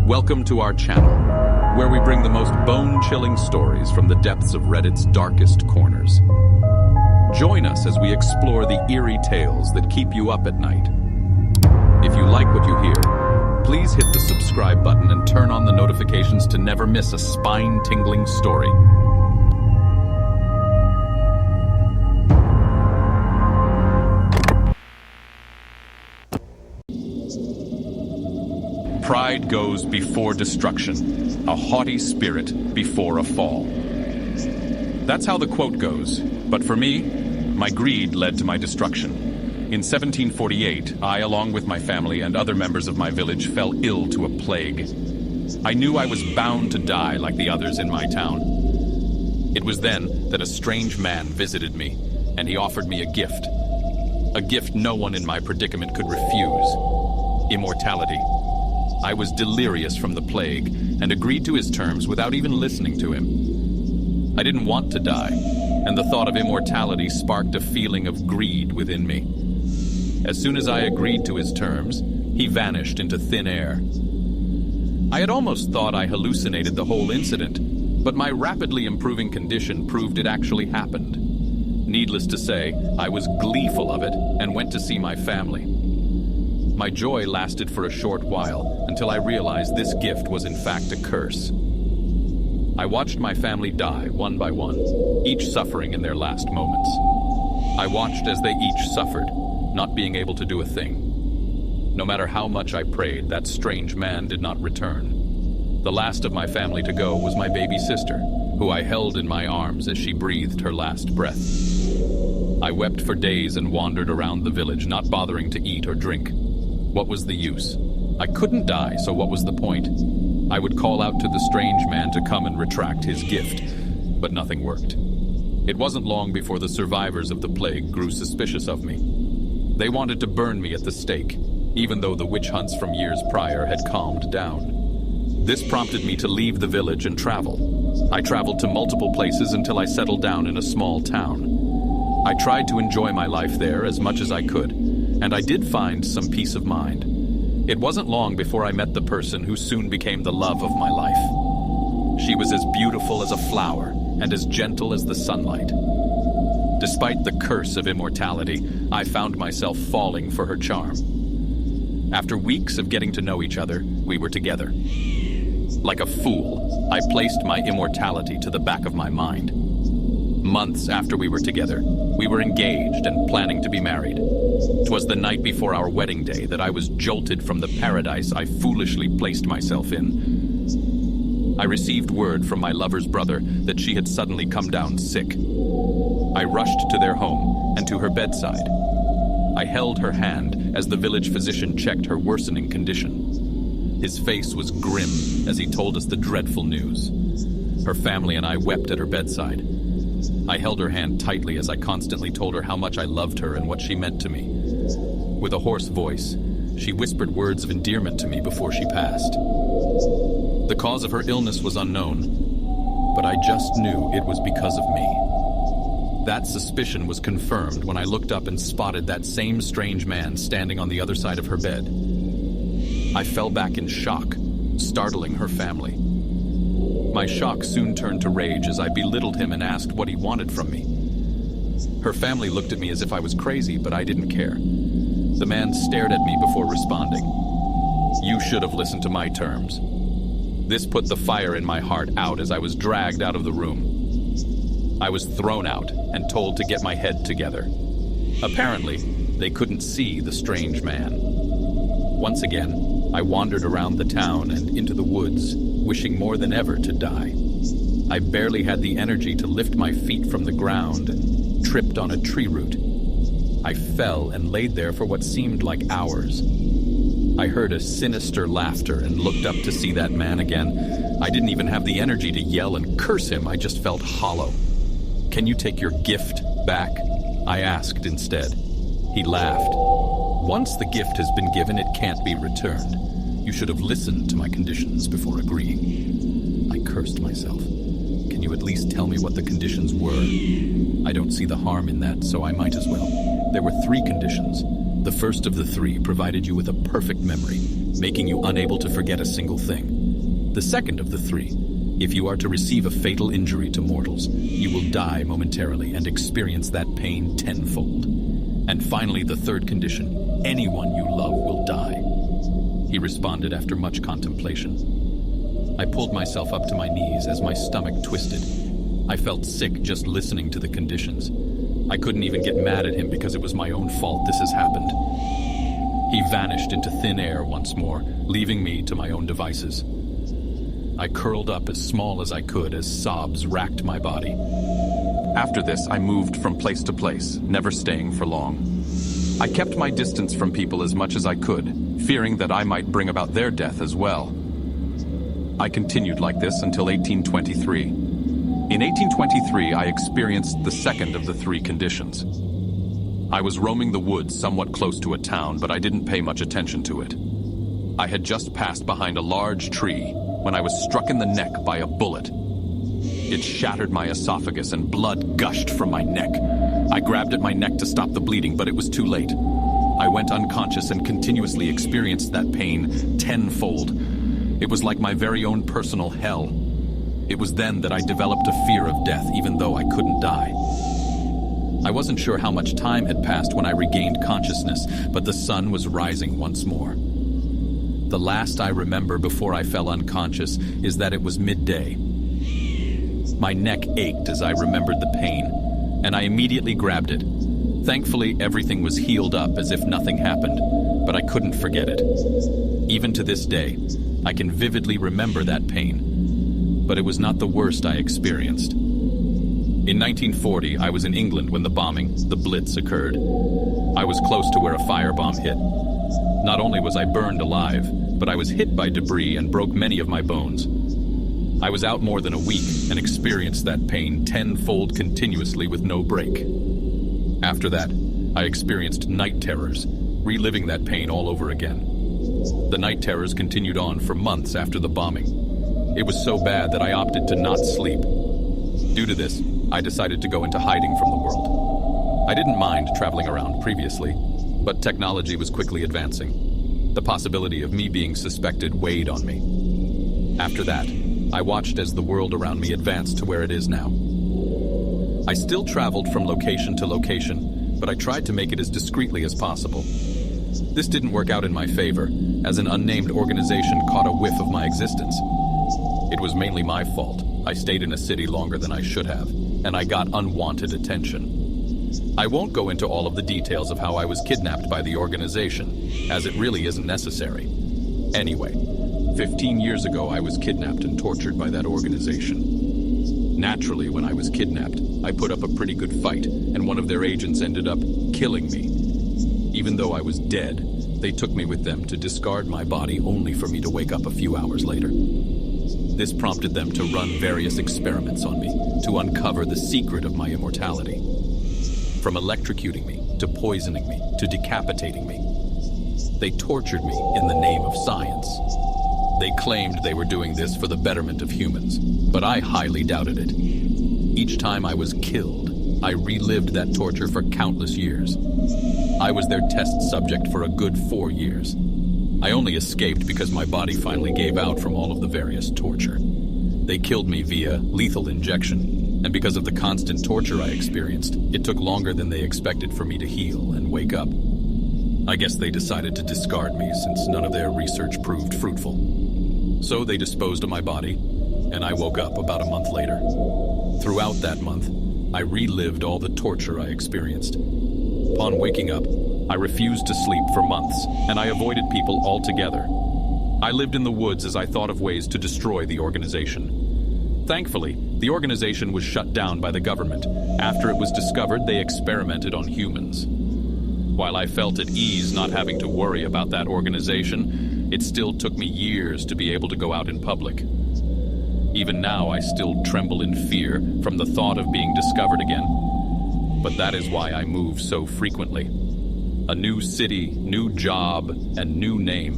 Welcome to our channel, where we bring the most bone-chilling stories from the depths of Reddit's darkest corners. Join us as we explore the eerie tales that keep you up at night. If you like what you hear, please hit the subscribe button and turn on the notifications to never miss a spine-tingling story. Pride goes before destruction, a haughty spirit before a fall. That's how the quote goes, but for me, my greed led to my destruction. In 1748, I, along with my family and other members of my village, fell ill to a plague. I knew I was bound to die like the others in my town. It was then that a strange man visited me, and he offered me a gift. A gift no one in my predicament could refuse: immortality. I was delirious from the plague and agreed to his terms without even listening to him. I didn't want to die, and the thought of immortality sparked a feeling of greed within me. As soon as I agreed to his terms, he vanished into thin air. I had almost thought I hallucinated the whole incident, but my rapidly improving condition proved it actually happened. Needless to say, I was gleeful of it and went to see my family. My joy lasted for a short while, until I realized this gift was in fact a curse. I watched my family die one by one, each suffering in their last moments. I watched as they each suffered, not being able to do a thing. No matter how much I prayed, that strange man did not return. The last of my family to go was my baby sister, who I held in my arms as she breathed her last breath. I wept for days and wandered around the village, not bothering to eat or drink. What was the use? I couldn't die, so what was the point? I would call out to the strange man to come and retract his gift, but nothing worked. It wasn't long before the survivors of the plague grew suspicious of me. They wanted to burn me at the stake, even though the witch hunts from years prior had calmed down. This prompted me to leave the village and travel. I traveled to multiple places until I settled down in a small town. I tried to enjoy my life there as much as I could, and I did find some peace of mind. It wasn't long before I met the person who soon became the love of my life. She was as beautiful as a flower and as gentle as the sunlight. Despite the curse of immortality, I found myself falling for her charm. After weeks of getting to know each other, we were together. Like a fool, I placed my immortality to the back of my mind. Months after we were together, we were engaged and planning to be married. 'Twas the night before our wedding day that I was jolted from the paradise I foolishly placed myself in. I received word from my lover's brother that she had suddenly come down sick. I rushed to their home and to her bedside. I held her hand as the village physician checked her worsening condition. His face was grim as he told us the dreadful news. Her family and I wept at her bedside. I held her hand tightly as I constantly told her how much I loved her and what she meant to me. With a hoarse voice, she whispered words of endearment to me before she passed. The cause of her illness was unknown, but I just knew it was because of me. That suspicion was confirmed when I looked up and spotted that same strange man standing on the other side of her bed. I fell back in shock, startling her family. My shock soon turned to rage as I belittled him and asked what he wanted from me. Her family looked at me as if I was crazy, but I didn't care. The man stared at me before responding. "You should have listened to my terms." This put the fire in my heart out as I was dragged out of the room. I was thrown out and told to get my head together. Apparently, they couldn't see the strange man. Once again, I wandered around the town and into the woods, wishing more than ever to die. I barely had the energy to lift my feet from the ground and tripped on a tree root. I fell and laid there for what seemed like hours. I heard a sinister laughter and looked up to see that man again. I didn't even have the energy to yell and curse him. I just felt hollow. "Can you take your gift back?" I asked instead. He laughed. "Once the gift has been given, it can't be returned. You should have listened to my conditions before agreeing." I cursed myself. "Can you at least tell me what the conditions were?" "I don't see the harm in that, so I might as well. There were 3 conditions. The first of the 3 provided you with a perfect memory. making you unable to forget a single thing. The second of the three: if you are to receive a fatal injury to mortals, you will die momentarily and experience that pain tenfold. And finally, the third condition: anyone you love will die. He responded after much contemplation. I pulled myself up to my knees as my stomach twisted. I felt sick just listening to the conditions. I couldn't even get mad at him because it was my own fault this has happened. He vanished into thin air once more, leaving me to my own devices. I curled up as small as I could as sobs racked my body. After this, I moved from place to place, never staying for long. I kept my distance from people as much as I could, fearing that I might bring about their death as well. I continued like this until 1823. In 1823, I experienced the second of the three conditions. I was roaming the woods somewhat close to a town, but I didn't pay much attention to it. I had just passed behind a large tree when I was struck in the neck by a bullet. It shattered my esophagus and blood gushed from my neck. I grabbed at my neck to stop the bleeding, but it was too late. I went unconscious and continuously experienced that pain tenfold. It was like my very own personal hell. It was then that I developed a fear of death, even though I couldn't die. I wasn't sure how much time had passed when I regained consciousness, but the sun was rising once more. The last I remember before I fell unconscious is that it was midday. My neck ached as I remembered the pain, and I immediately grabbed it. Thankfully, everything was healed up as if nothing happened, but I couldn't forget it. Even to this day, I can vividly remember that pain, but it was not the worst I experienced. In 1940, I was in England when the bombing, the Blitz, occurred. I was close to where a firebomb hit. Not only was I burned alive, but I was hit by debris and broke many of my bones. I was out more than a week and experienced that pain tenfold continuously with no break. After that, I experienced night terrors, reliving that pain all over again. The night terrors continued on for months after the bombing. It was so bad that I opted to not sleep. Due to this, I decided to go into hiding from the world. I didn't mind traveling around previously, but technology was quickly advancing. The possibility of me being suspected weighed on me. After that, I watched as the world around me advanced to where it is now. I still traveled from location to location, but I tried to make it as discreetly as possible. This didn't work out in my favor, as an unnamed organization caught a whiff of my existence. It was mainly my fault. I stayed in a city longer than I should have, and I got unwanted attention. I won't go into all of the details of how I was kidnapped by the organization, as it really isn't necessary. Anyway, 15 years ago I was kidnapped and tortured by that organization. Naturally, when I was kidnapped, I put up a pretty good fight, and one of their agents ended up killing me. Even though I was dead, they took me with them to discard my body only for me to wake up a few hours later. This prompted them to run various experiments on me to uncover the secret of my immortality. From electrocuting me, to poisoning me, to decapitating me. They tortured me in the name of science. They claimed they were doing this for the betterment of humans, but I highly doubted it. Each time I was killed, I relived that torture for countless years. I was their test subject for a good 4 years. I only escaped because my body finally gave out from all of the various torture. They killed me via lethal injection, and because of the constant torture I experienced, it took longer than they expected for me to heal and wake up. I guess they decided to discard me since none of their research proved fruitful. So they disposed of my body, and I woke up about a month later. Throughout that month, I relived all the torture I experienced. Upon waking up, I refused to sleep for months, and I avoided people altogether. I lived in the woods as I thought of ways to destroy the organization. Thankfully, the organization was shut down by the government. After it was discovered, they experimented on humans. While I felt at ease not having to worry about that organization, it still took me years to be able to go out in public. Even now, I still tremble in fear from the thought of being discovered again. But that is why I move so frequently. A new city, new job, and new name.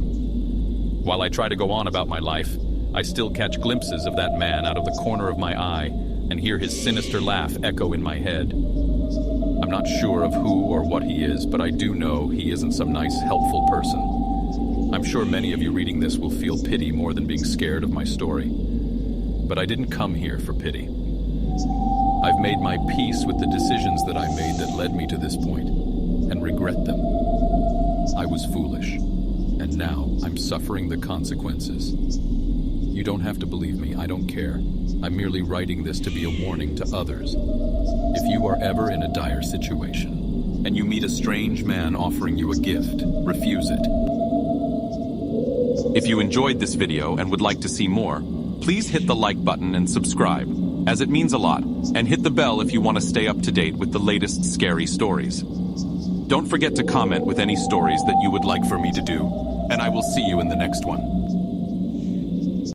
While I try to go on about my life, I still catch glimpses of that man out of the corner of my eye and hear his sinister laugh echo in my head. I'm not sure of who or what he is, but I do know he isn't some nice, helpful person. I'm sure many of you reading this will feel pity more than being scared of my story. But I didn't come here for pity. I've made my peace with the decisions that I made that led me to this point, and regret them. I was foolish, and now I'm suffering the consequences. You don't have to believe me, I don't care. I'm merely writing this to be a warning to others. If you are ever in a dire situation, and you meet a strange man offering you a gift, refuse it. If you enjoyed this video and would like to see more, please hit the like button and subscribe, as it means a lot, and hit the bell if you want to stay up to date with the latest scary stories. Don't forget to comment with any stories that you would like for me to do, and I will see you in the next one.